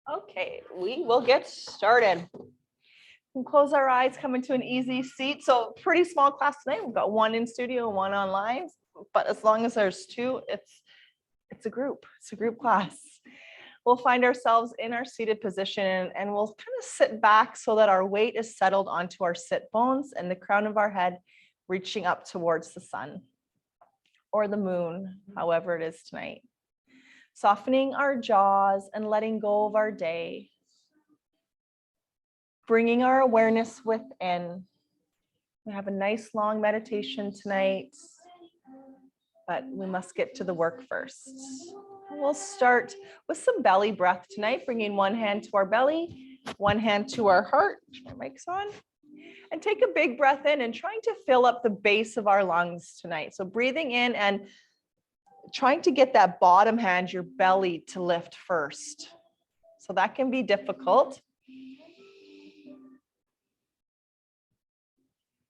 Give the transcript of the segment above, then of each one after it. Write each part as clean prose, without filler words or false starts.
Okay, we will get started. We'll close our eyes, come into an easy seat. So pretty small class tonight. We've got one in studio, one online, but as long as there's two, it's a group. It's a group class. We'll find ourselves in our seated position and we'll kind of sit back so that our weight is settled onto our sit bones and the crown of our head reaching up towards the sun or the moon, however it is tonight. Softening our jaws and letting go of our day. Bringing our awareness within. We have a nice long meditation tonight, but we must get to the work first. We'll start with some belly breath tonight, bringing one hand to our belly, one hand to our heart. My mic's on. And take a big breath in and trying to fill up the base of our lungs tonight. So breathing in and trying to get that bottom hand, your belly, to lift first. So that can be difficult.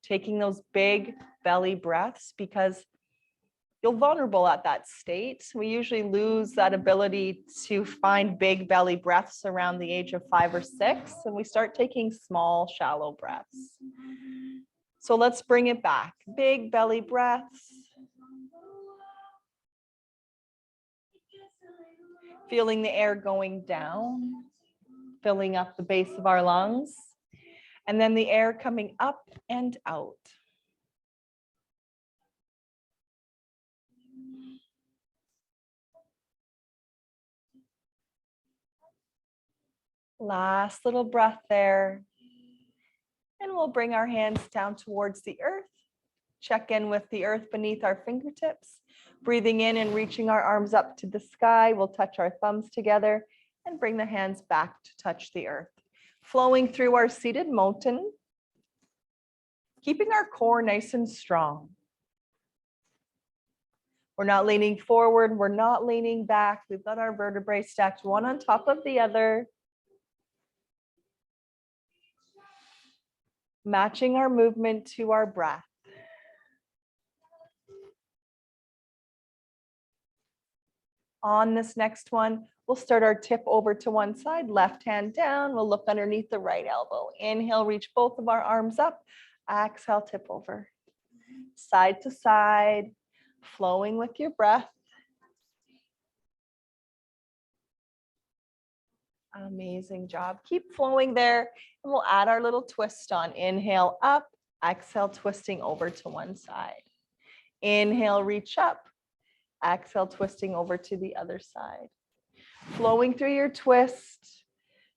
Taking those big belly breaths because you're vulnerable at that state. We usually lose that ability to find big belly breaths around the age of 5 or 6, and we start taking small, shallow breaths. So let's bring it back. Big belly breaths. Feeling the air going down, filling up the base of our lungs, and then the air coming up and out. Last little breath there. And we'll bring our hands down towards the earth. Check in with the earth beneath our fingertips. Breathing in and reaching our arms up to the sky. We'll touch our thumbs together and bring the hands back to touch the earth. Flowing through our seated mountain. Keeping our core nice and strong. We're not leaning forward. We're not leaning back. We've got our vertebrae stacked one on top of the other. Matching our movement to our breath. On this next one, we'll start our tip over to one side, left hand down. We'll look underneath the right elbow. Inhale, reach both of our arms up. Exhale, tip over. Side to side, flowing with your breath. Amazing job. Keep flowing there. And we'll add our little twist on. Inhale up, exhale, twisting over to one side. Inhale, reach up. Exhale, twisting over to the other side. Flowing through your twist,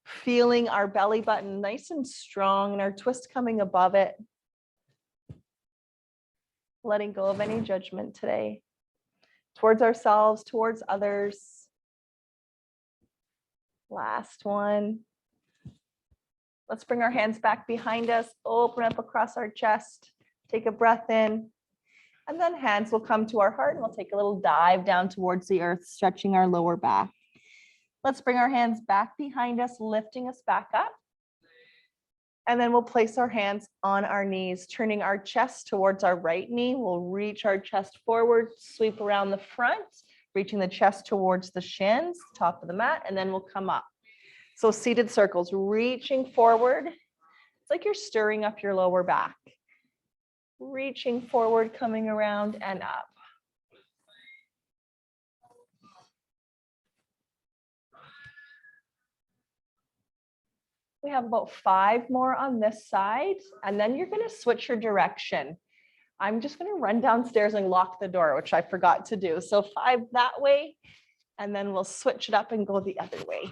feeling our belly button nice and strong and our twist coming above it. Letting go of any judgment today. Towards ourselves, towards others. Last one. Let's bring our hands back behind us, open up across our chest, take a breath in, and then hands will come to our heart and we'll take a little dive down towards the earth, stretching our lower back. Let's bring our hands back behind us, lifting us back up. And then we'll place our hands on our knees, turning our chest towards our right knee. We'll reach our chest forward, sweep around the front, reaching the chest towards the shins, top of the mat, and then we'll come up. So seated circles, reaching forward. It's like you're stirring up your lower back. Reaching forward, coming around and up. We have about 5 more on this side, and then you're going to switch your direction. I'm just going to run downstairs and lock the door, which I forgot to do. So 5 that way, and then we'll switch it up and go the other way.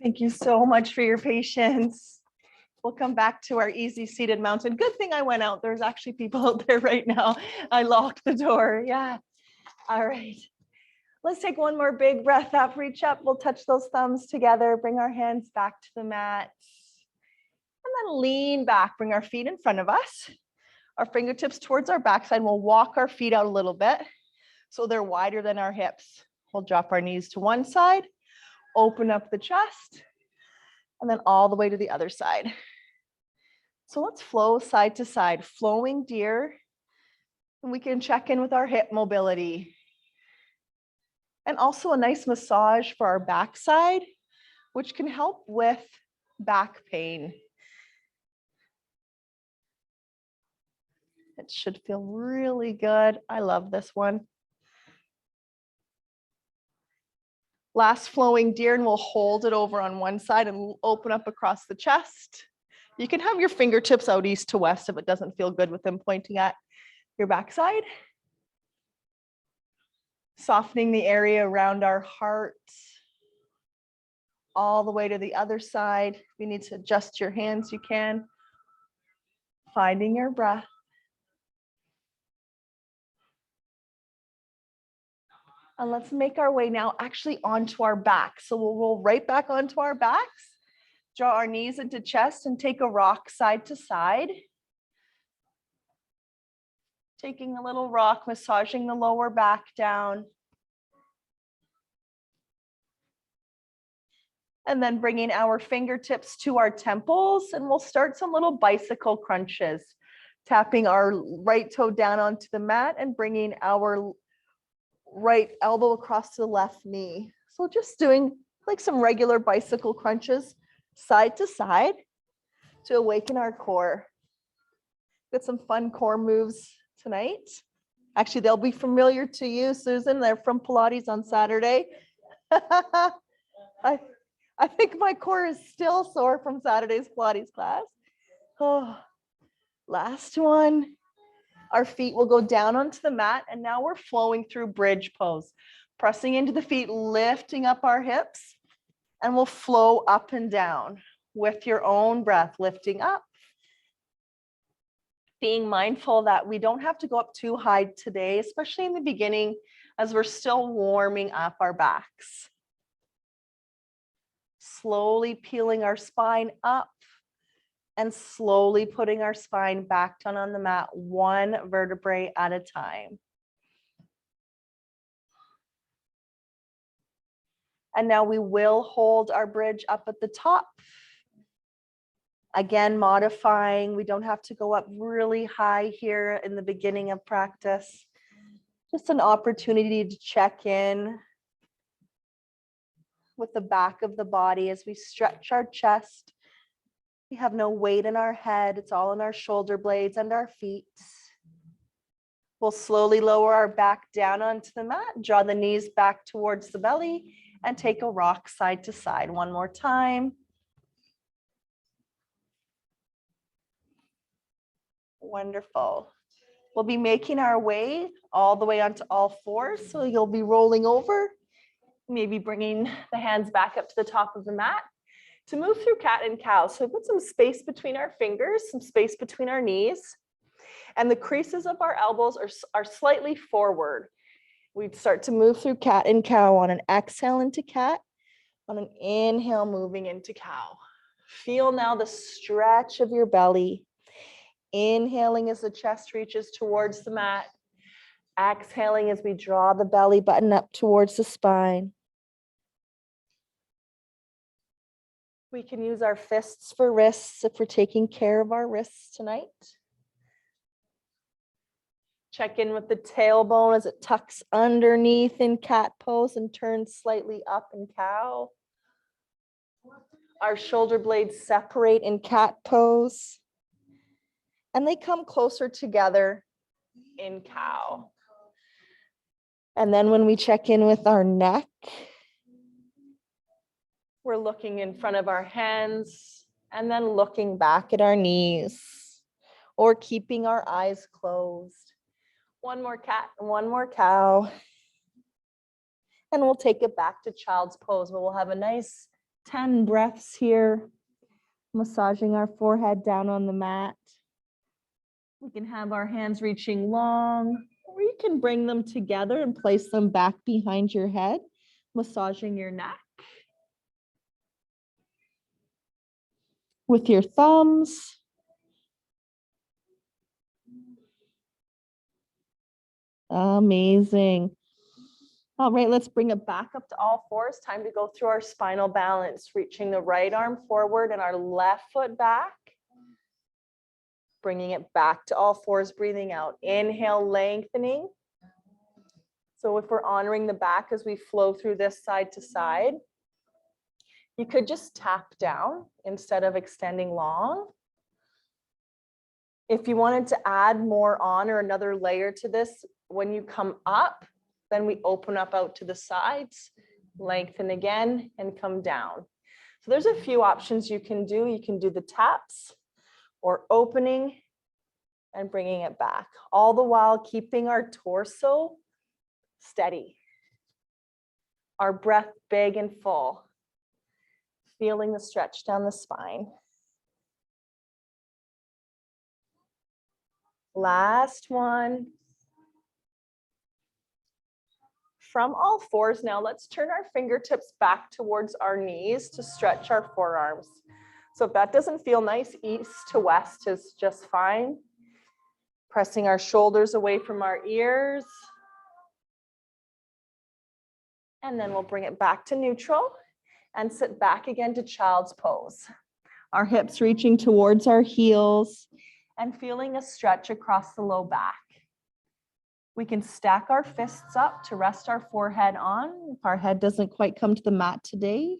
Thank you so much for your patience. We'll come back to our easy seated mountain. Good thing I went out. There's actually people out there right now. I locked the door. Yeah. All right. Let's take one more big breath up, reach up. We'll touch those thumbs together, bring our hands back to the mat. And then lean back, bring our feet in front of us. Our fingertips towards our backside. We'll walk our feet out a little bit so they're wider than our hips. We'll drop our knees to one side, open up the chest, and then all the way to the other side. So let's flow side to side, flowing deer. And we can check in with our hip mobility. And also a nice massage for our backside, which can help with back pain. It should feel really good. I love this one. Last flowing deer, and we'll hold it over on one side and open up across the chest. You can have your fingertips out east to west if it doesn't feel good with them pointing at your backside. Softening the area around our heart. All the way to the other side. If you need to adjust your hands, you can. Finding your breath. And let's make our way now actually onto our back. So we'll roll right back onto our backs. Draw our knees into chest and take a rock side to side. Taking a little rock, massaging the lower back down. And then bringing our fingertips to our temples, and we'll start some little bicycle crunches. Tapping our right toe down onto the mat and bringing our right elbow across to the left knee. So just doing like some regular bicycle crunches side to side to awaken our core. Got some fun core moves tonight. Actually, they'll be familiar to you, Susan. They're from Pilates on Saturday. I think my core is still sore from Saturday's Pilates class. Oh, last one. Our feet will go down onto the mat, and now we're flowing through bridge pose. Pressing into the feet, lifting up our hips, and we'll flow up and down with your own breath, lifting up. Being mindful that we don't have to go up too high today, especially in the beginning, as we're still warming up our backs. Slowly peeling our spine up and slowly putting our spine back down on the mat, one vertebrae at a time. And now we will hold our bridge up at the top. Again, modifying. We don't have to go up really high here in the beginning of practice. Just an opportunity to check in with the back of the body as we stretch our chest. We have no weight in our head. It's all in our shoulder blades and our feet. We'll slowly lower our back down onto the mat, draw the knees back towards the belly, and take a rock side to side. One more time. Wonderful. We'll be making our way all the way onto all fours. So you'll be rolling over, maybe bringing the hands back up to the top of the mat to move through cat and cow. So we put some space between our fingers, some space between our knees, and the creases of our elbows are slightly forward. We'd start to move through cat and cow on an exhale into cat, on an inhale moving into cow. Feel now the stretch of your belly. Inhaling as the chest reaches towards the mat. Exhaling as we draw the belly button up towards the spine. We can use our fists for wrists if we're taking care of our wrists tonight. Check in with the tailbone as it tucks underneath in cat pose and turns slightly up in cow. Our shoulder blades separate in cat pose, and they come closer together in cow. And then when we check in with our neck, we're looking in front of our hands and then looking back at our knees or keeping our eyes closed. One more cat and one more cow. And we'll take it back to child's pose, but we'll have a nice 10 breaths here, massaging our forehead down on the mat. We can have our hands reaching long, Or you can bring them together and place them back behind your head, massaging your neck with your thumbs. Amazing. All right, let's bring it back up to all fours. Time to go through our spinal balance, reaching the right arm forward and our left foot back. Bringing it back to all fours, breathing out. Inhale, lengthening. So if we're honoring the back as we flow through this side to side, you could just tap down instead of extending long. If you wanted to add more on or another layer to this, when you come up, then we open up out to the sides, lengthen again, and come down. So there's a few options you can do. You can do the taps or opening and bringing it back, all the while keeping our torso steady, our breath big and full, feeling the stretch down the spine. Last one. From all fours now, let's turn our fingertips back towards our knees to stretch our forearms. So if that doesn't feel nice, east to west is just fine. Pressing our shoulders away from our ears. And then we'll bring it back to neutral and sit back again to child's pose. Our hips reaching towards our heels and feeling a stretch across the low back. We can stack our fists up to rest our forehead on. If our head doesn't quite come to the mat today,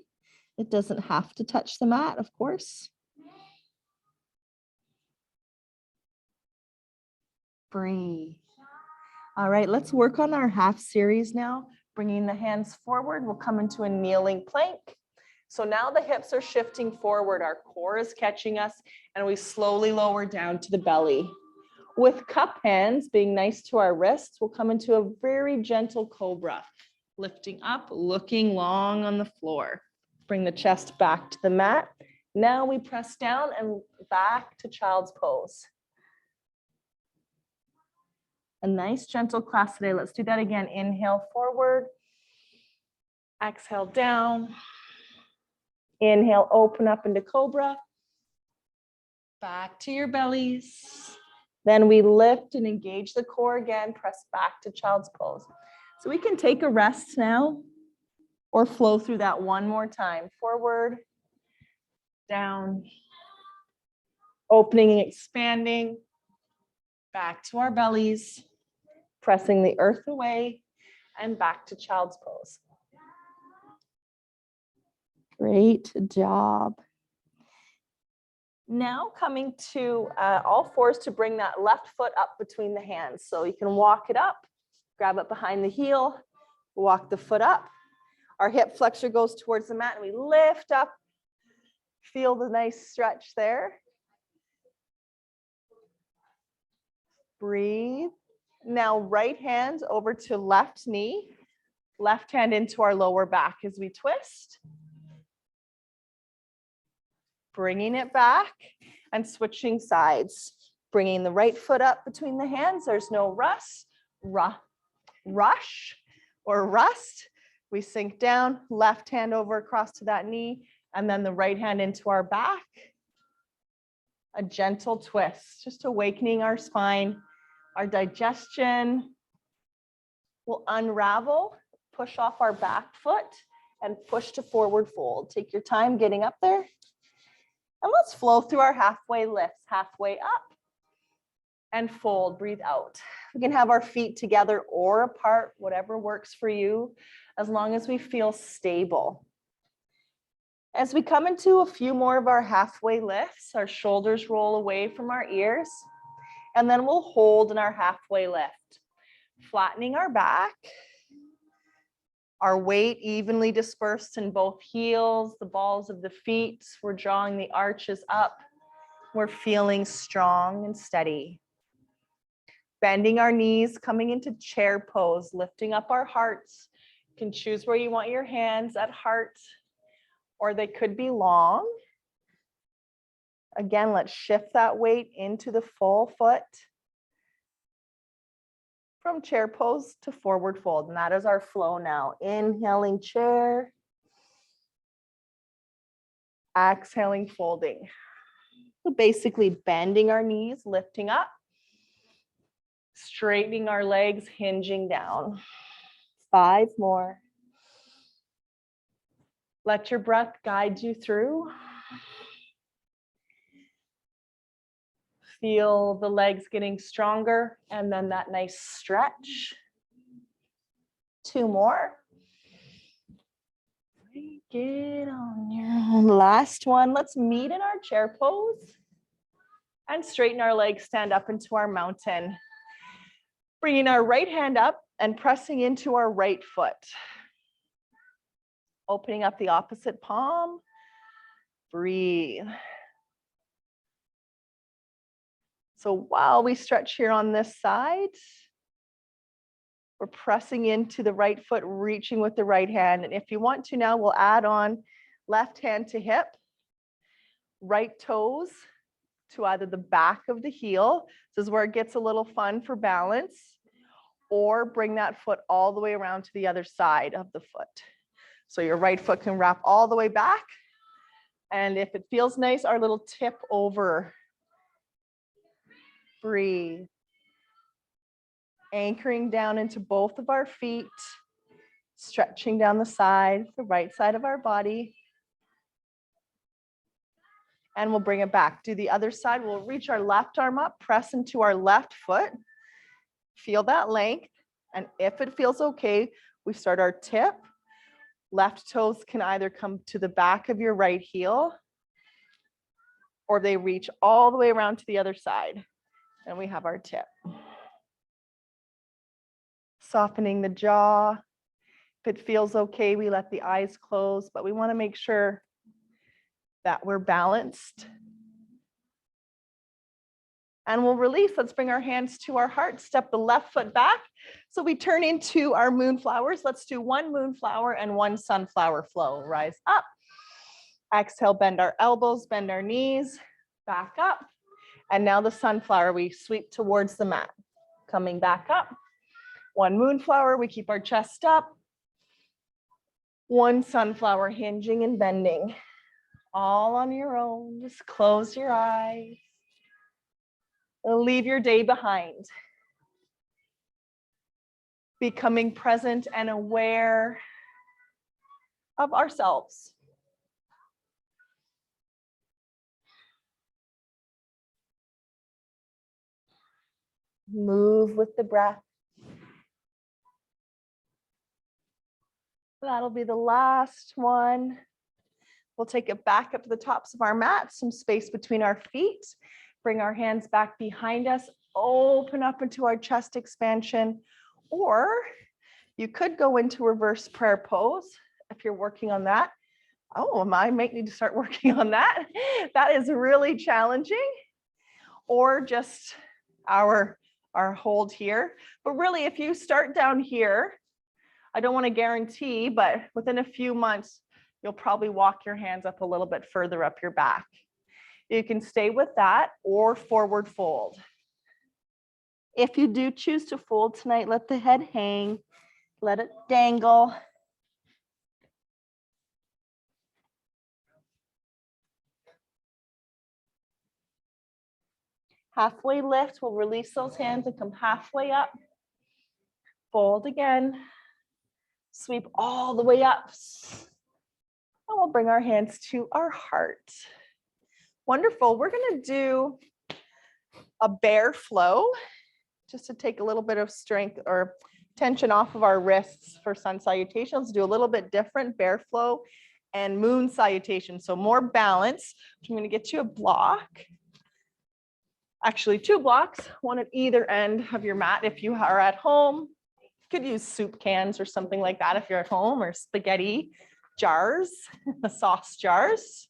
it doesn't have to touch the mat, of course. Breathe. All right, let's work on our half series now. Bringing the hands forward, we'll come into a kneeling plank. So now the hips are shifting forward, our core is catching us, and we slowly lower down to the belly. With cup hands being nice to our wrists, we'll come into a very gentle cobra, lifting up, looking long on the floor. Bring the chest back to the mat. Now we press down and back to child's pose. A nice gentle class today. Let's do that again. Inhale forward. Exhale down. Inhale, open up into cobra. Back to your bellies. Then we lift and engage the core again. Press back to child's pose. So we can take a rest now or flow through that one more time. Forward, down, opening and expanding. Back to our bellies. Pressing the earth away and back to child's pose. Great job. Now coming to all fours to bring that left foot up between the hands. So you can walk it up, grab it behind the heel, walk the foot up. Our hip flexor goes towards the mat and we lift up. Feel the nice stretch there. Breathe. Now right hand over to left knee, left hand into our lower back as we twist. Bringing it back and switching sides. Bringing the right foot up between the hands. There's no rush or rust. We sink down, left hand over across to that knee, and then the right hand into our back. A gentle twist, just awakening our spine. Our digestion will unravel, push off our back foot and push to forward fold. Take your time getting up there. And let's flow through our halfway lifts, halfway up and fold, breathe out. We can have our feet together or apart, whatever works for you, as long as we feel stable. As we come into a few more of our halfway lifts, our shoulders roll away from our ears. And then we'll hold in our halfway lift, flattening our back, our weight evenly dispersed in both heels, the balls of the feet. We're drawing the arches up. We're feeling strong and steady. Bending our knees, coming into chair pose, lifting up our hearts. You can choose where you want your hands at heart, or they could be long. Again, let's shift that weight into the full foot. from chair pose to forward fold. And that is our flow now. Inhaling chair. Exhaling, folding. So basically bending our knees, lifting up, straightening our legs, hinging down. 5 more. Let your breath guide you through. Feel the legs getting stronger and then that nice stretch. 2 more. Get on your own. Last one. Let's meet in our chair pose and straighten our legs, stand up into our mountain. Bringing our right hand up and pressing into our right foot. Opening up the opposite palm. Breathe. So while we stretch here on this side, we're pressing into the right foot, reaching with the right hand. And if you want to now, we'll add on left hand to hip, right toes to either the back of the heel. This is where it gets a little fun for balance, or bring that foot all the way around to the other side of the foot. So your right foot can wrap all the way back. And if it feels nice, our little tip over. Breathe. Anchoring down into both of our feet, stretching down the side, the right side of our body. And we'll bring it back. Do the other side. We'll reach our left arm up, press into our left foot. Feel that length. And if it feels okay, we start our tip. Left toes can either come to the back of your right heel, or they reach all the way around to the other side. And we have our tip. Softening the jaw. If it feels okay, we let the eyes close, but we want to make sure that we're balanced. And we'll release. Let's bring our hands to our heart. Step the left foot back. So we turn into our moonflowers. Let's do 1 moonflower and 1 sunflower flow. Rise up. Exhale, bend our elbows, bend our knees, back up. And now the sunflower, we sweep towards the mat. Coming back up. 1 moonflower, we keep our chest up. 1 sunflower, hinging and bending. All on your own. Just close your eyes. Leave your day behind. Becoming present and aware of ourselves. Move with the breath. That'll be the last one. We'll take it back up to the tops of our mat, some space between our feet. Bring our hands back behind us, open up into our chest expansion, or you could go into reverse prayer pose if you're working on that. Oh, I might need to start working on that. That is really challenging. Or just our hold here. But really, if you start down here, I don't want to guarantee, but within a few months, you'll probably walk your hands up a little bit further up your back. You can stay with that or forward fold. If you do choose to fold tonight, let the head hang, let it dangle. Halfway lift, we'll release those hands and come halfway up. Fold again. Sweep all the way up. And we'll bring our hands to our heart. Wonderful. We're going to do a bear flow just to take a little bit of strength or tension off of our wrists for sun salutations. Do a little bit different bear flow and moon salutation. So more balance. I'm going to get you a block. Actually, 2 blocks, one at either end of your mat. If you are at home, you could use soup cans or something like that if you're at home, or spaghetti jars, sauce jars.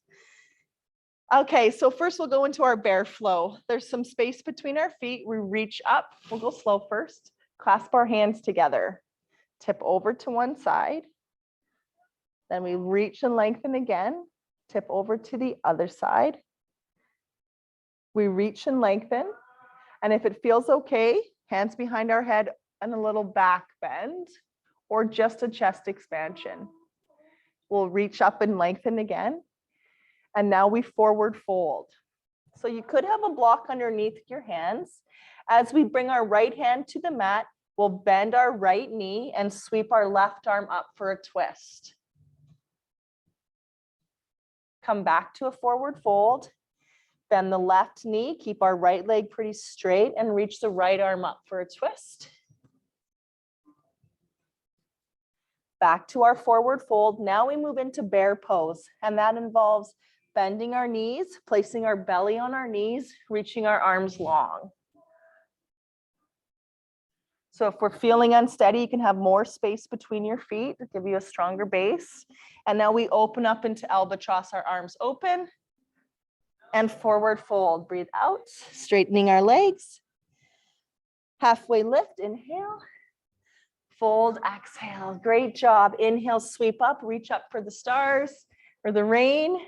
Okay, so first we'll go into our bear flow. There's some space between our feet. We reach up. We'll go slow first. Clasp our hands together. Tip over to one side. Then we reach and lengthen again. Tip over to the other side. We reach and lengthen. And if it feels okay, hands behind our head, and a little back bend, or just a chest expansion. We'll reach up and lengthen again. And now we forward fold. So you could have a block underneath your hands. As we bring our right hand to the mat, we'll bend our right knee and sweep our left arm up for a twist. Come back to a forward fold. Bend the left knee, keep our right leg pretty straight, and reach the right arm up for a twist. Back to our forward fold. Now we move into bear pose, and that involves bending our knees, placing our belly on our knees, reaching our arms long. So if we're feeling unsteady, you can have more space between your feet to give you a stronger base. And now we open up into albatross, our arms open, and forward fold. Breathe out, straightening our legs. Halfway lift, inhale. Fold, exhale. Great job. Inhale, sweep up, reach up for the stars or the rain.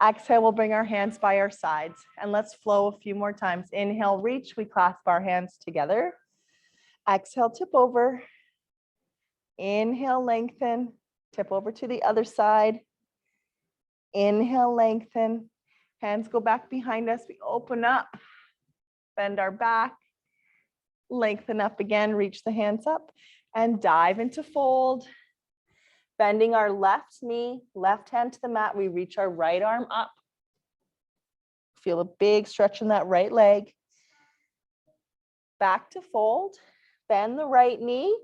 Exhale, we'll bring our hands by our sides. And let's flow a few more times. Inhale, reach. We clasp our hands together. Exhale, tip over. Inhale, lengthen. Tip over to the other side. Inhale, lengthen. Hands go back behind us. We open up, bend our back, lengthen up again, reach the hands up, and dive into fold. Bending our left knee, left hand to the mat. We reach our right arm up. Feel a big stretch in that right leg. Back to fold. Bend the right knee,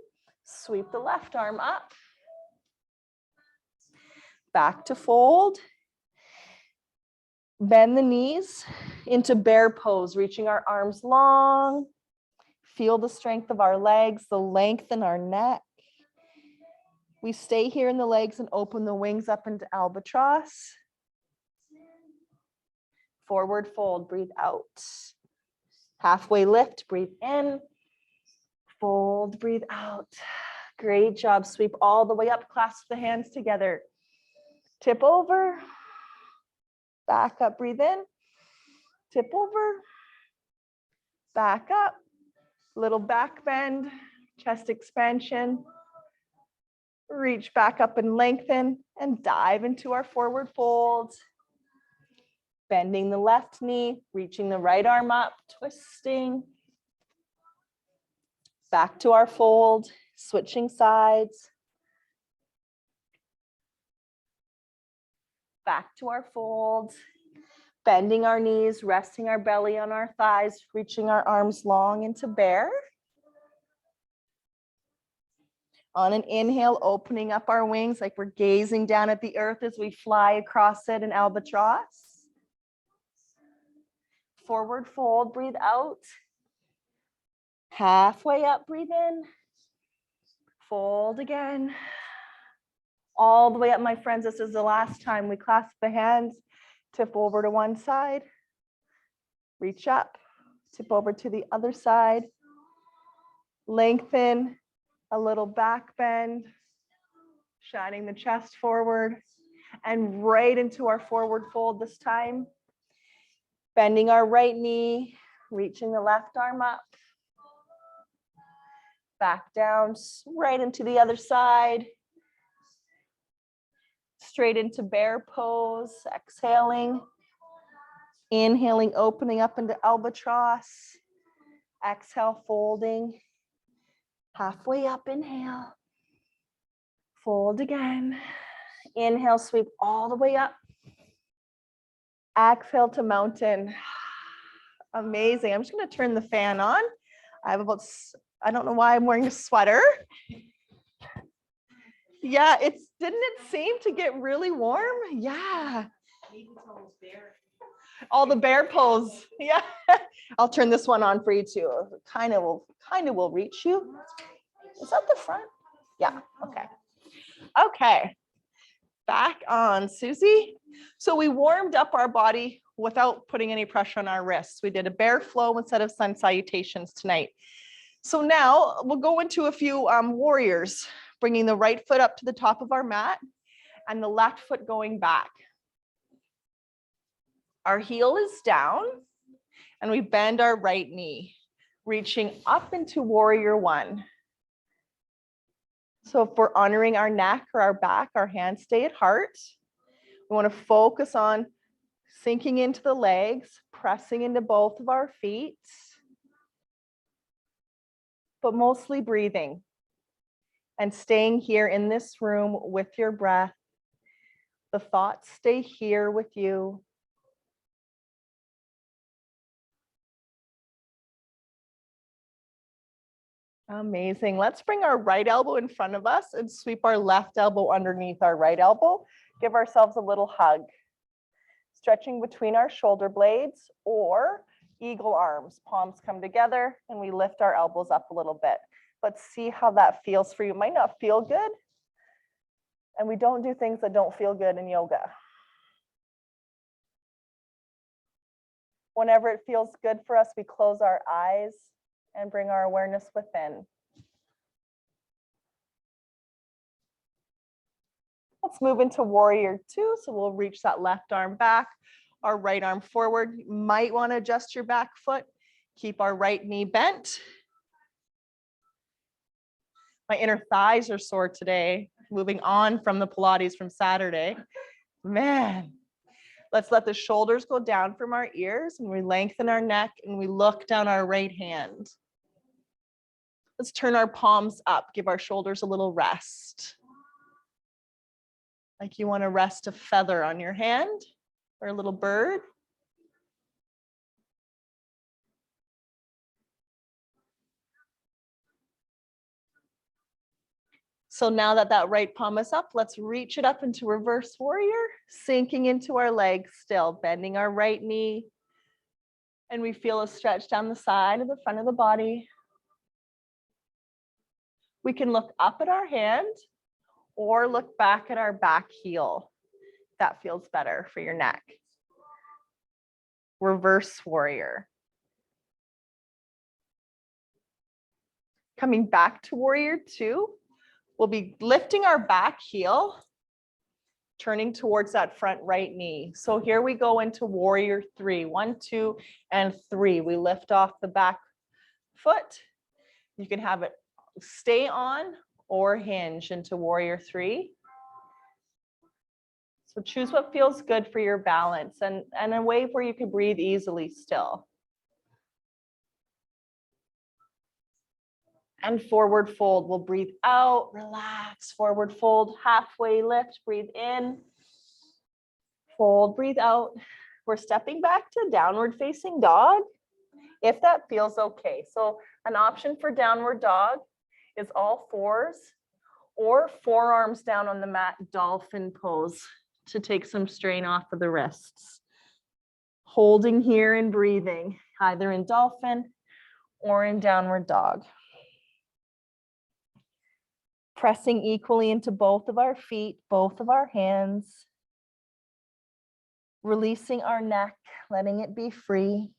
sweep the left arm up. Back to fold. Bend the knees into bear pose, reaching our arms long. Feel the strength of our legs, the length in our neck. We stay here in the legs and open the wings up into albatross. Forward fold, breathe out. Halfway lift, breathe in. Fold, breathe out. Great job. Sweep all the way up, clasp the hands together. Tip over. Back up, breathe in. Tip over. Back up. Little back bend, chest expansion. Reach back up and lengthen and dive into our forward fold. Bending the left knee, reaching the right arm up, twisting. Back to our fold, switching sides. Back to our fold, bending our knees, resting our belly on our thighs, reaching our arms long into bear. On an inhale, opening up our wings like we're gazing down at the earth as we fly across it in albatross. Forward fold, breathe out. Halfway up, breathe in. Fold again. All the way up, my friends. This is the last time. We clasp the hands, tip over to one side, reach up, tip over to the other side, lengthen, a little back bend, shining the chest forward, and right into our forward fold this time. Bending our right knee, reaching the left arm up, back down, right into the other side. Straight into bear pose, exhaling, inhaling, opening up into albatross, exhale, folding, halfway up, inhale, fold again, inhale, sweep all the way up, exhale to mountain. Amazing. I'm just going to turn the fan on. I don't know why I'm wearing a sweater. Yeah, didn't it seem to get really warm? Yeah. All the bear pose. Yeah. I'll turn this one on for you too. Kind of will reach you. Is that the front? Yeah. Okay. Okay. Back on, Susie. So we warmed up our body without putting any pressure on our wrists. We did a bear flow instead of sun salutations tonight. So now we'll go into a few warriors, bringing the right foot up to the top of our mat and the left foot going back. Our heel is down and we bend our right knee. Reaching up into warrior one. So if we're honoring our neck or our back, our hands stay at heart. We want to focus on sinking into the legs, pressing into both of our feet, but mostly breathing and staying here in this room with your breath. The thoughts stay here with you. Amazing. Let's bring our right elbow in front of us and sweep our left elbow underneath our right elbow. Give ourselves a little hug. Stretching between our shoulder blades or eagle arms. Palms come together and we lift our elbows up a little bit. Let's see how that feels for you. It might not feel good. And we don't do things that don't feel good in yoga. Whenever it feels good for us, we close our eyes and bring our awareness within. Let's move into warrior two. So we'll reach that left arm back, our right arm forward. You might want to adjust your back foot. Keep our right knee bent. My inner thighs are sore today, moving on from the Pilates from Saturday. Man, let's let the shoulders go down from our ears and we lengthen our neck and we look down our right hand. Let's turn our palms up, give our shoulders a little rest. Like you want to rest a feather on your hand or a little bird. So now that that right palm is up, let's reach it up into reverse warrior, sinking into our legs still, bending our right knee. And we feel a stretch down the side of the front of the body. We can look up at our hand or look back at our back heel. That feels better for your neck. Reverse warrior. Coming back to warrior two, we'll be lifting our back heel, turning towards that front right knee. So here we go into warrior three. 1, 2, and 3. We lift off the back foot. You can have it stay on or hinge into warrior three. So choose what feels good for your balance and a way where you can breathe easily still. And forward fold. We'll breathe out, relax, forward fold, halfway lift, breathe in, fold, breathe out. We're stepping back to downward facing dog, if that feels okay. So an option for downward dog is all fours or forearms down on the mat, dolphin pose, to take some strain off of the wrists. Holding here and breathing, either in dolphin or in downward dog. Pressing equally into both of our feet, both of our hands. Releasing our neck, letting it be free.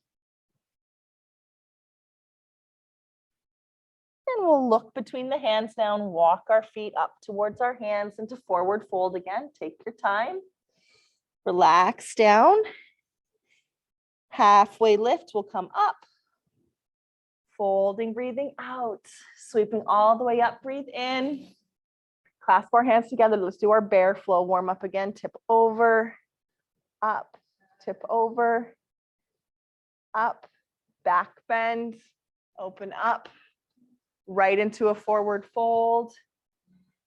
And we'll look between the hands now and walk our feet up towards our hands into forward fold again. Take your time. Relax down. Halfway lift will come up. Folding, breathing out. Sweeping all the way up, breathe in. Clasp our hands together. Let's do our bear flow. Warm up again. Tip over, up, tip over, up, back bend, open up, right into a forward fold.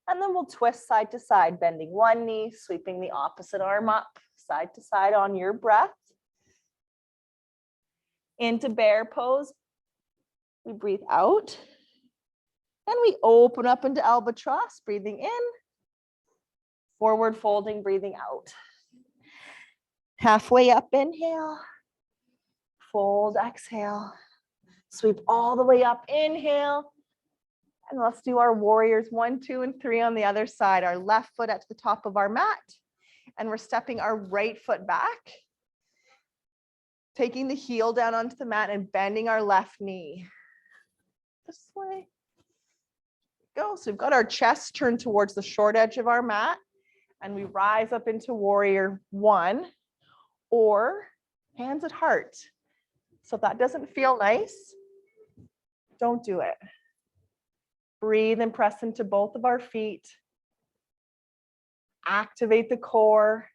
And then we'll twist side to side, bending one knee, sweeping the opposite arm up, side to side on your breath. Into bear pose. We breathe out. And we open up into albatross, breathing in. Forward folding, breathing out. Halfway up, inhale. Fold, exhale. Sweep all the way up, inhale. And let's do our warriors 1, 2, and 3 on the other side. Our left foot at the top of our mat. And we're stepping our right foot back. Taking the heel down onto the mat and bending our left knee. This way. Go. So we've got our chest turned towards the short edge of our mat. And we rise up into warrior 1 or hands at heart. So if that doesn't feel nice, Don't do it. Breathe and press into both of our feet. Activate the core.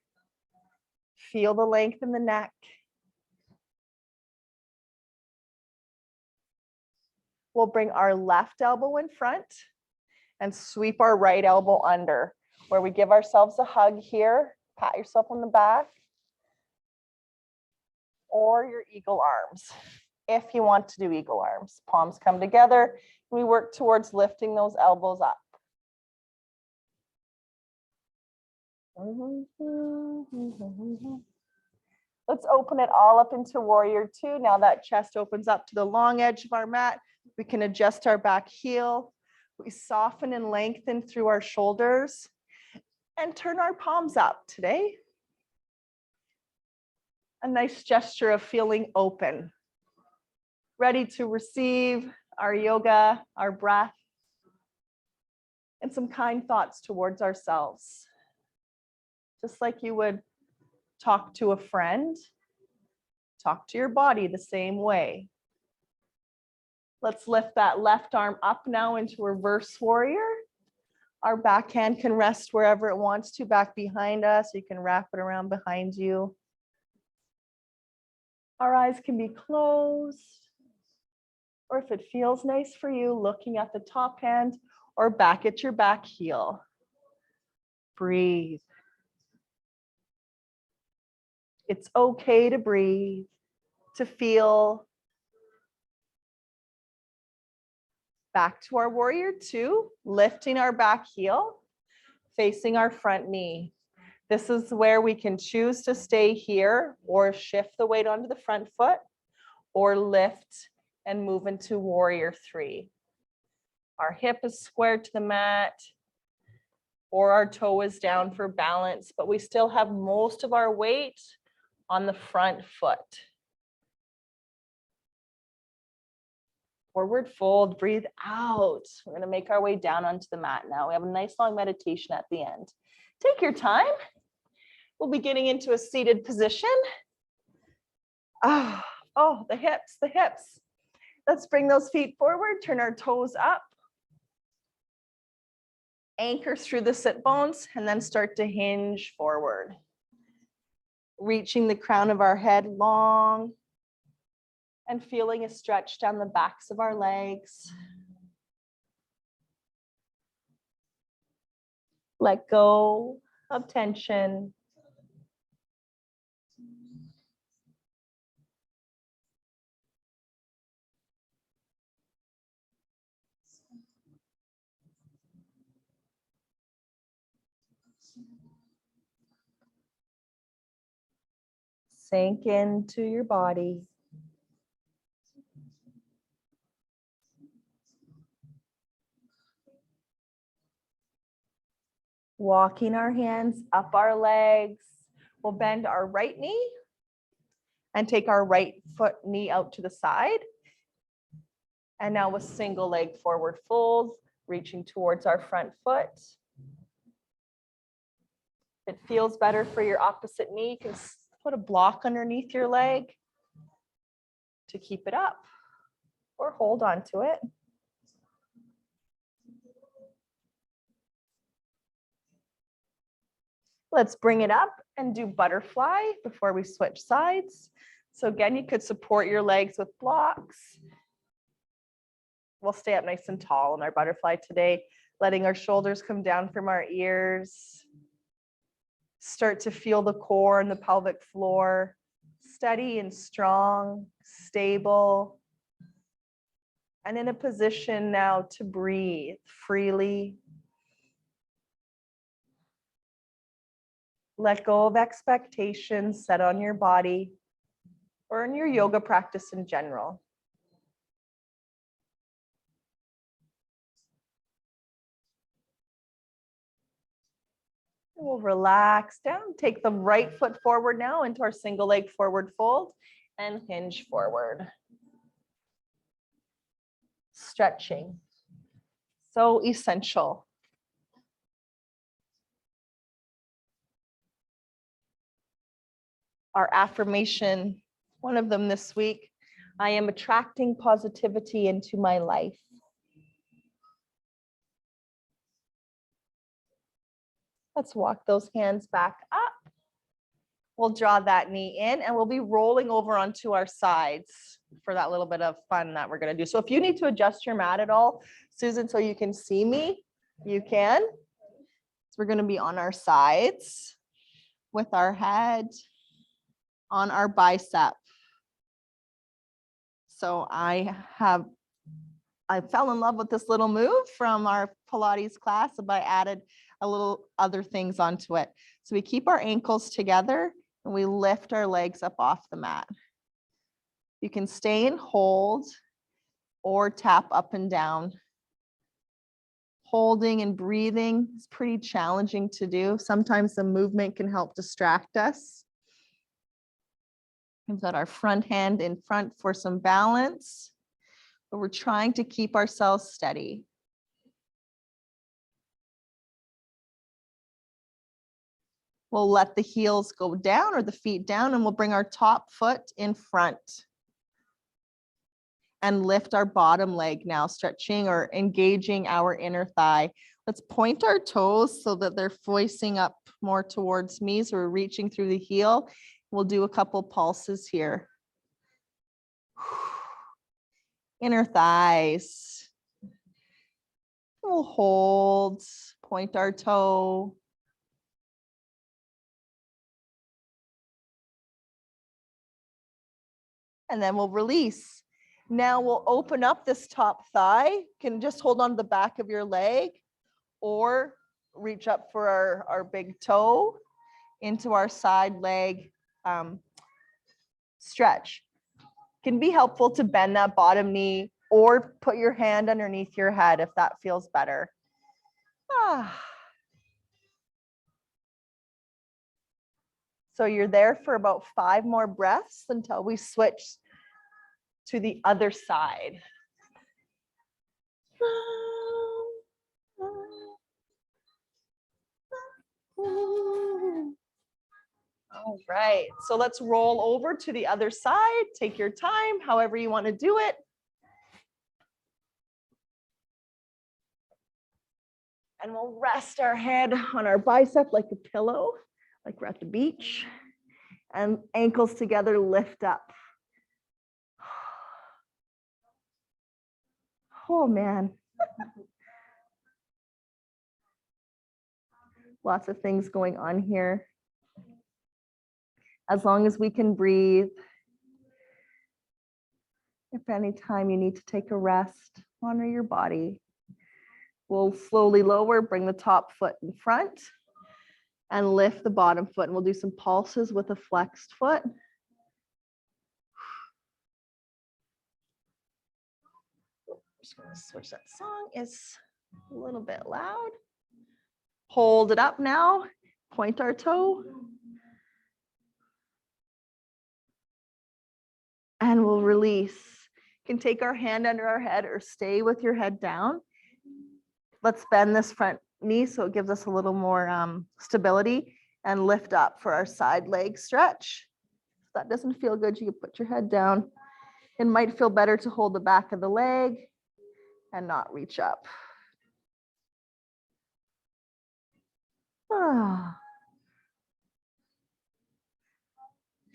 Feel the length in the neck. We'll bring our left elbow in front and sweep our right elbow under, where we give ourselves a hug here. Pat yourself on the back. Or your eagle arms. If you want to do eagle arms, palms come together. We work towards lifting those elbows up. Let's open it all up into warrior two. Now that chest opens up to the long edge of our mat. We can adjust our back heel. We soften and lengthen through our shoulders and turn our palms up today. A nice gesture of feeling open, ready to receive our yoga, our breath, and some kind thoughts towards ourselves. Just like you would talk to a friend, talk to your body the same way. Let's lift that left arm up now into reverse warrior. Our back hand can rest wherever it wants to, back behind us. You can wrap it around behind you. Our eyes can be closed, or if it feels nice for you, looking at the top hand or back at your back heel. Breathe. It's okay to breathe, to feel. Back to our warrior two, lifting our back heel, facing our front knee. This is where we can choose to stay here or shift the weight onto the front foot or lift and move into warrior three. Our hip is squared to the mat or our toe is down for balance, but we still have most of our weight on the front foot. Forward fold, breathe out. We're going to make our way down onto the mat now. We have a nice long meditation at the end. Take your time. We'll be getting into a seated position. Oh, the hips, the hips. Let's bring those feet forward, turn our toes up. Anchor through the sit bones and then start to hinge forward. Reaching the crown of our head long and feeling a stretch down the backs of our legs. Let go of tension. Sink into your body. Walking our hands up our legs. We'll bend our right knee and take our right foot knee out to the side. And now with single leg forward fold, reaching towards our front foot. If it feels better for your opposite knee, you can put a block underneath your leg to keep it up or hold on to it. Let's bring it up and do butterfly before we switch sides. So again, you could support your legs with blocks. We'll stay up nice and tall in our butterfly today, letting our shoulders come down from our ears. Start to feel the core and the pelvic floor, steady and strong, stable. And in a position now to breathe freely. Let go of expectations set on your body or in your yoga practice in general. We'll relax down, take the right foot forward now into our single leg forward fold and hinge forward. Stretching, so essential. Our affirmation, one of them this week, I am attracting positivity into my life. Let's walk those hands back up. We'll draw that knee in and we'll be rolling over onto our sides for that little bit of fun that we're going to do. So if you need to adjust your mat at all, Susan, so you can see me, you can. So we're going to be on our sides with our head on our bicep. So I fell in love with this little move from our Pilates class, but I added a little other things onto it. So we keep our ankles together and we lift our legs up off the mat. You can stay and hold or tap up and down. Holding and breathing is pretty challenging to do. Sometimes the movement can help distract us. We've got our front hand in front for some balance, but we're trying to keep ourselves steady. We'll let the heels go down or the feet down, and we'll bring our top foot in front and lift our bottom leg now, stretching or engaging our inner thigh. Let's point our toes so that they're facing up more towards me. So we're reaching through the heel. We'll do a couple pulses here. Inner thighs. We'll hold, point our toe. And then we'll release. Now we'll open up this top thigh. You can just hold on to the back of your leg or reach up for our big toe into our side leg stretch. Can be helpful to bend that bottom knee or put your hand underneath your head if that feels better. So you're there for about 5 more breaths until we switch to the other side. All right, so let's roll over to the other side. Take your time, however you want to do it. And we'll rest our head on our bicep like a pillow, like we're at the beach. And ankles together, lift up. Oh man. Lots of things going on here. As long as we can breathe. If any time you need to take a rest, honor your body. We'll slowly lower, bring the top foot in front and lift the bottom foot. And we'll do some pulses with a flexed foot. Just going to switch that song. It's a little bit loud. Hold it up now. Point our toe. And we'll release. You can take our hand under our head or stay with your head down. Let's bend this front knee so it gives us a little more stability and lift up for our side leg stretch. If that doesn't feel good, you can put your head down. It might feel better to hold the back of the leg and not reach up.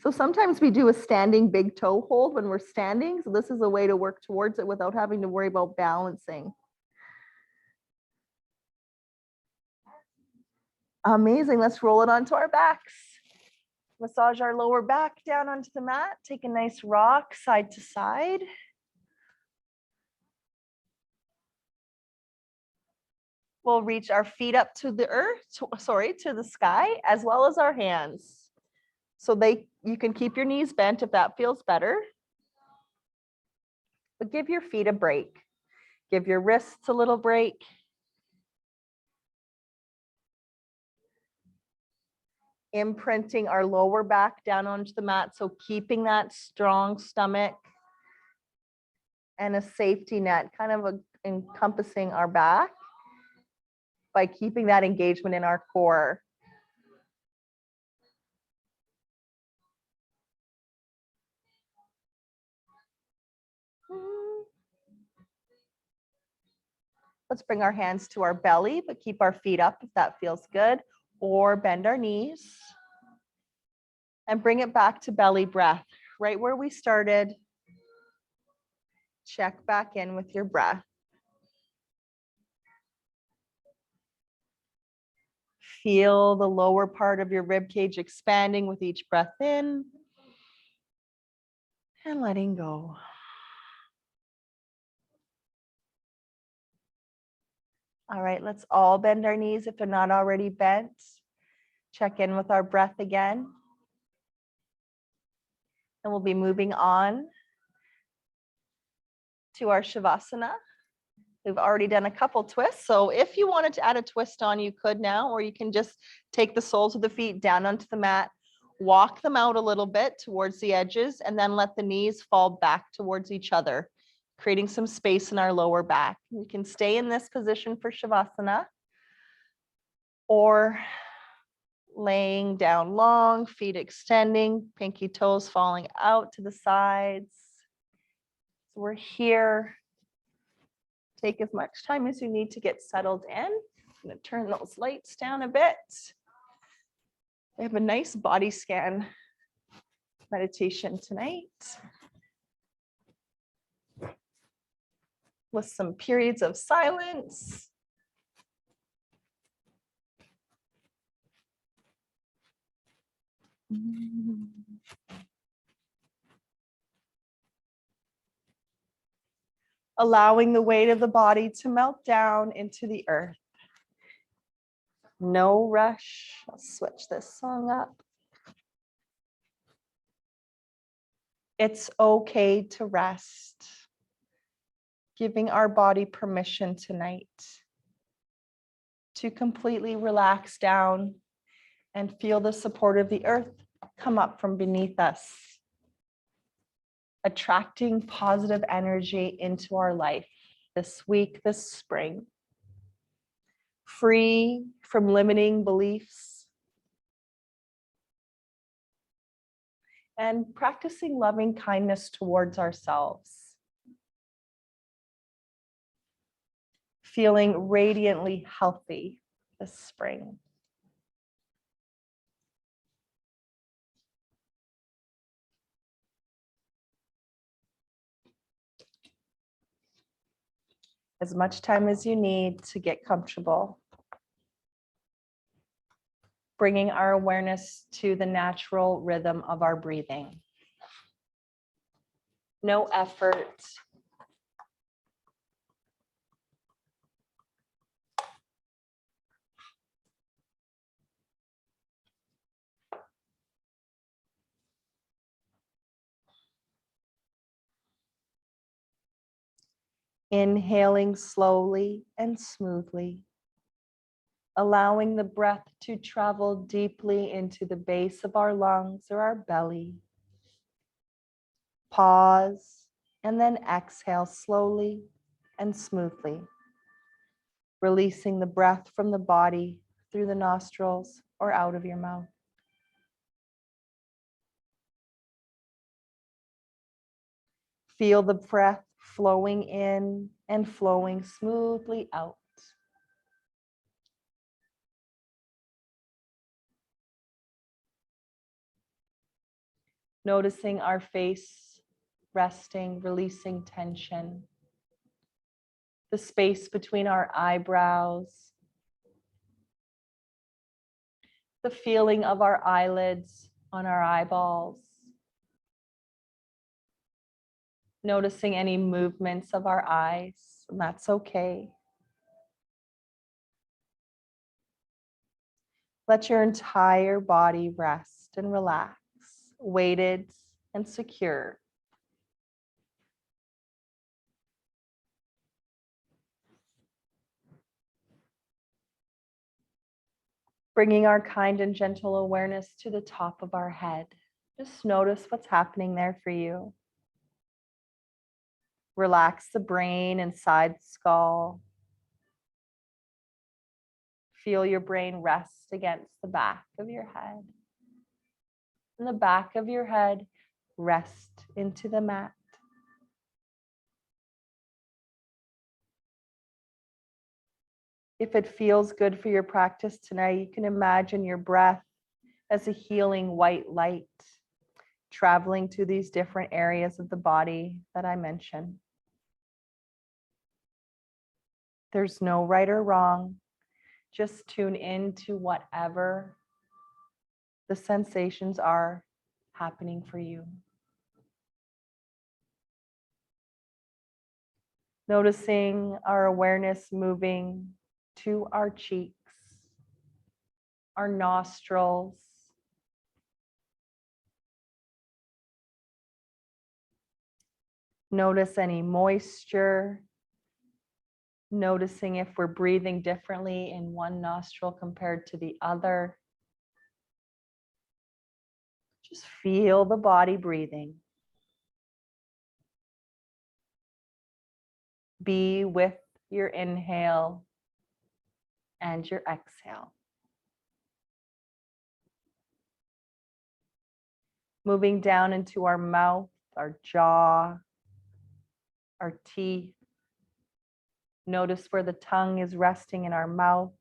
So sometimes we do a standing big toe hold when we're standing. So this is a way to work towards it without having to worry about balancing. Amazing. Let's roll it onto our backs. Massage our lower back down onto the mat. Take a nice rock side to side. We'll reach our feet up to the earth, to the sky, as well as our hands. So you can keep your knees bent if that feels better. But give your feet a break. Give your wrists a little break. Imprinting our lower back down onto the mat. So keeping that strong stomach and a safety net, kind of encompassing our back by keeping that engagement in our core. Let's bring our hands to our belly, but keep our feet up if that feels good, or bend our knees. And bring it back to belly breath, right where we started. Check back in with your breath. Feel the lower part of your rib cage expanding with each breath in and letting go. All right, let's all bend our knees if they're not already bent. Check in with our breath again. And we'll be moving on to our Shavasana. We've already done a couple twists. So if you wanted to add a twist on, you could now, or you can just take the soles of the feet down onto the mat, walk them out a little bit towards the edges, and then let the knees fall back towards each other, creating some space in our lower back. You can stay in this position for Shavasana, or laying down long, feet extending, pinky toes falling out to the sides. So we're here. Take as much time as you need to get settled in. I'm going to turn those lights down a bit. We have a nice body scan meditation tonight with some periods of silence. Allowing the weight of the body to melt down into the earth. No rush. I'll switch this song up. It's okay to rest. Giving our body permission tonight to completely relax down and feel the support of the earth come up from beneath us, attracting positive energy into our life this week, this spring. Free from limiting beliefs and practicing loving kindness towards ourselves. Feeling radiantly healthy this spring. As much time as you need to get comfortable. Bringing our awareness to the natural rhythm of our breathing. No effort. Inhaling slowly and smoothly. Allowing the breath to travel deeply into the base of our lungs or our belly. Pause and then exhale slowly and smoothly. Releasing the breath from the body through the nostrils or out of your mouth. Feel the breath flowing in and flowing smoothly out. Noticing our face resting, releasing tension. The space between our eyebrows. The feeling of our eyelids on our eyeballs. Noticing any movements of our eyes, and that's okay. Let your entire body rest and relax, weighted and secure. Bringing our kind and gentle awareness to the top of our head. Just notice what's happening there for you. Relax the brain inside the skull. Feel your brain rest against the back of your head. And the back of your head rest into the mat. If it feels good for your practice tonight, you can imagine your breath as a healing white light traveling to these different areas of the body that I mentioned. There's no right or wrong. Just tune into whatever the sensations are happening for you. Noticing our awareness moving to our cheeks, our nostrils, notice any moisture, noticing if we're breathing differently in one nostril compared to the other. Just feel the body breathing. Be with your inhale and your exhale. Moving down into our mouth, our jaw, our teeth. Notice where the tongue is resting in our mouth.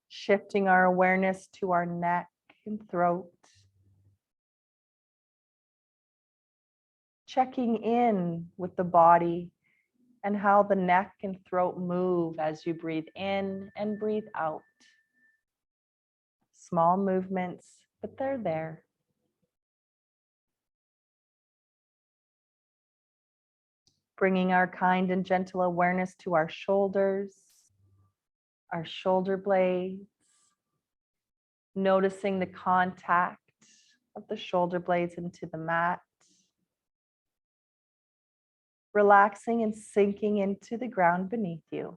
Shifting our awareness to our neck and throat. Checking in with the body and how the neck and throat move as you breathe in and breathe out. Small movements, but they're there. Bringing our kind and gentle awareness to our shoulders, our shoulder blades, noticing the contact of the shoulder blades into the mat. Relaxing and sinking into the ground beneath you.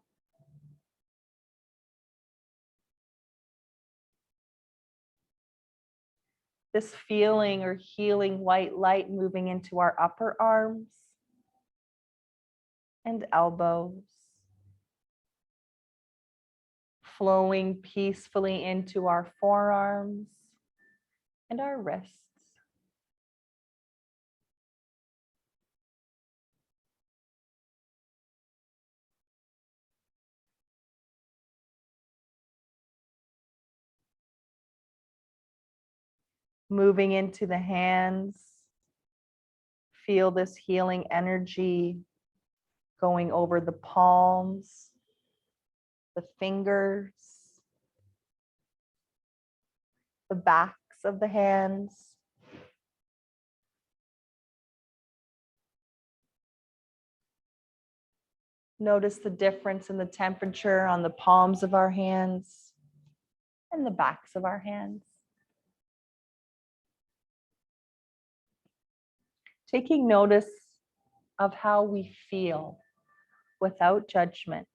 This feeling or healing white light moving into our upper arms and elbows. Flowing peacefully into our forearms and our wrists. Moving into the hands. Feel this healing energy going over the palms, the fingers, the backs of the hands. Notice the difference in the temperature on the palms of our hands and the backs of our hands. Taking notice of how we feel without judgment.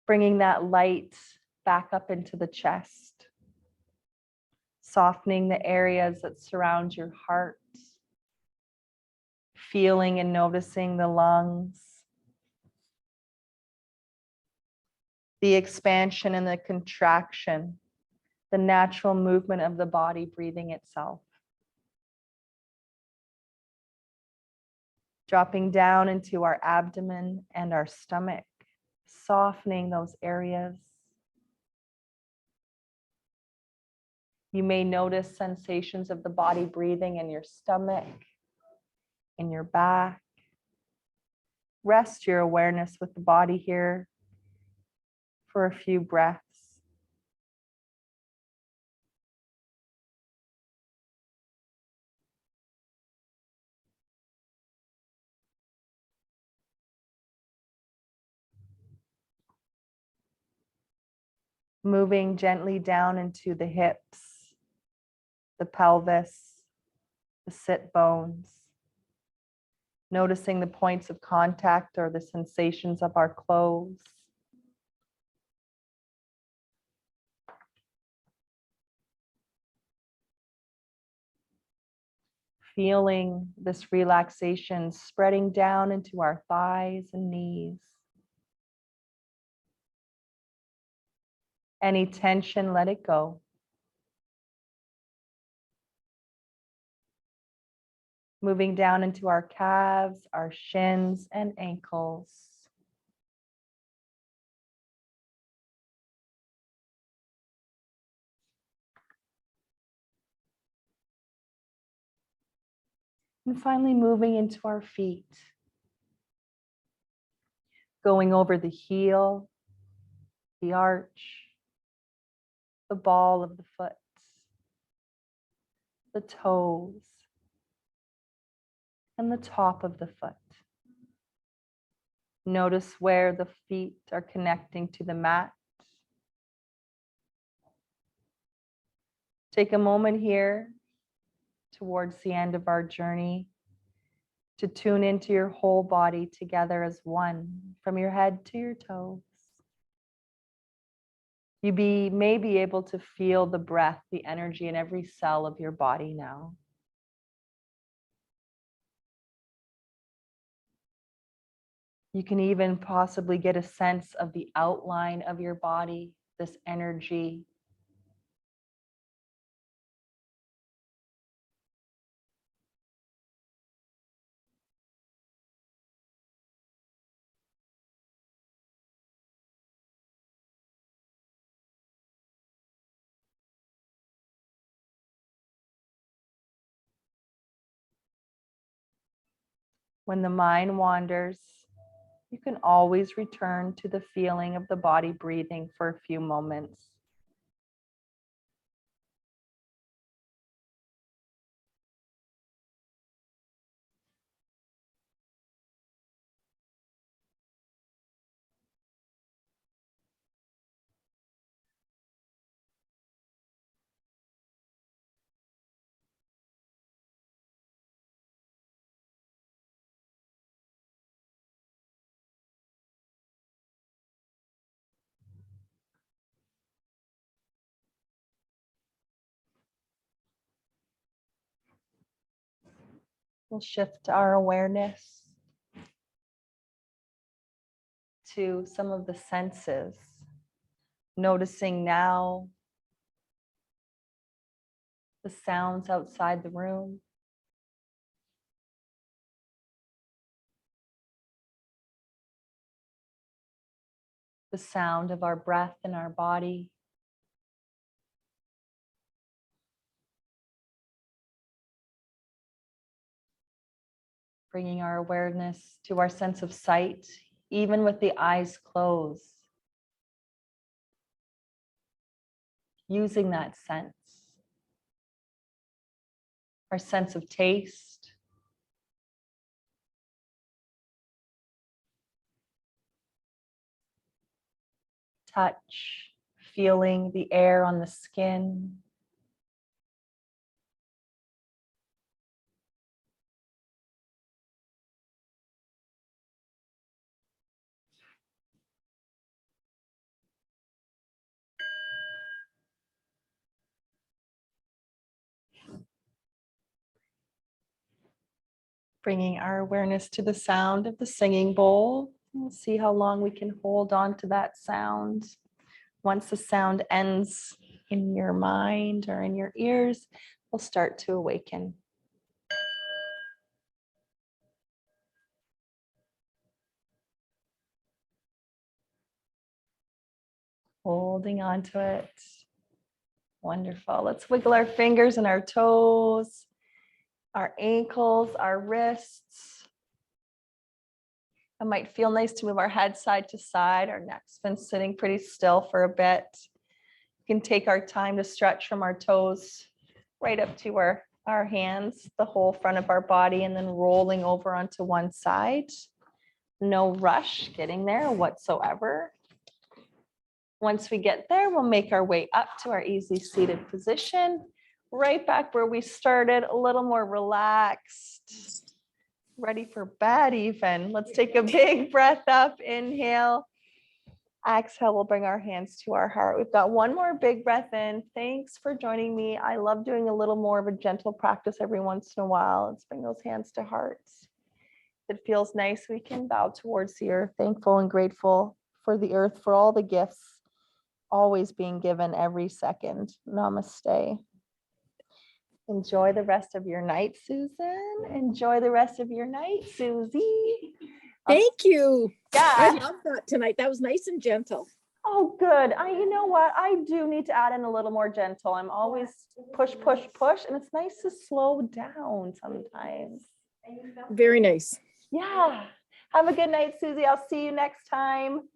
Bringing that light back up into the chest. Softening the areas that surround your heart. Feeling and noticing the lungs. The expansion and the contraction. The natural movement of the body breathing itself. Dropping down into our abdomen and our stomach, softening those areas. You may notice sensations of the body breathing in your stomach, in your back. Rest your awareness with the body here for a few breaths. Moving gently down into the hips, the pelvis, the sit bones. Noticing the points of contact or the sensations of our clothes. Feeling this relaxation spreading down into our thighs and knees. Any tension, let it go. Moving down into our calves, our shins and ankles. And finally moving into our feet. Going over the heel, the arch, the ball of the foot, the toes, and the top of the foot. Notice where the feet are connecting to the mat. Take a moment here towards the end of our journey to tune into your whole body together as one, from your head to your toes. You may be able to feel the breath, the energy in every cell of your body now. You can even possibly get a sense of the outline of your body, this energy. When the mind wanders, you can always return to the feeling of the body breathing for a few moments. We'll shift our awareness to some of the senses, noticing now the sounds outside the room, the sound of our breath in our body, bringing our awareness to our sense of sight, even with the eyes closed, using that sense, our sense of taste, touch, feeling the air on the skin, bringing our awareness to the sound of the singing bowl. We'll see how long we can hold on to that sound. Once the sound ends in your mind or in your ears, we'll start to awaken. Holding on to it. Wonderful. Let's wiggle our fingers and our toes, our ankles, our wrists. It might feel nice to move our head side to side. Our neck's been sitting pretty still for a bit. We can take our time to stretch from our toes right up to our hands, the whole front of our body, and then rolling over onto one side. No rush getting there whatsoever. Once we get there, we'll make our way up to our easy seated position, right back where we started, a little more relaxed, ready for bed even. Let's take a big breath up, inhale. Exhale, we'll bring our hands to our heart. We've got one more big breath in. Thanks for joining me. I love doing a little more of a gentle practice every once in a while. Let's bring those hands to hearts. If it feels nice, we can bow towards the earth, thankful and grateful for the earth, for all the gifts always being given every second. Namaste. Enjoy the rest of your night, Susan. Enjoy the rest of your night, Susie. Thank you. I Yeah. love that tonight. That was nice and gentle. Oh, good. You know what? I do need to add in a little more gentle. I'm always push, push, push. And it's nice to slow down sometimes. Very nice. Yeah. Have a good night, Susie. I'll see you next time.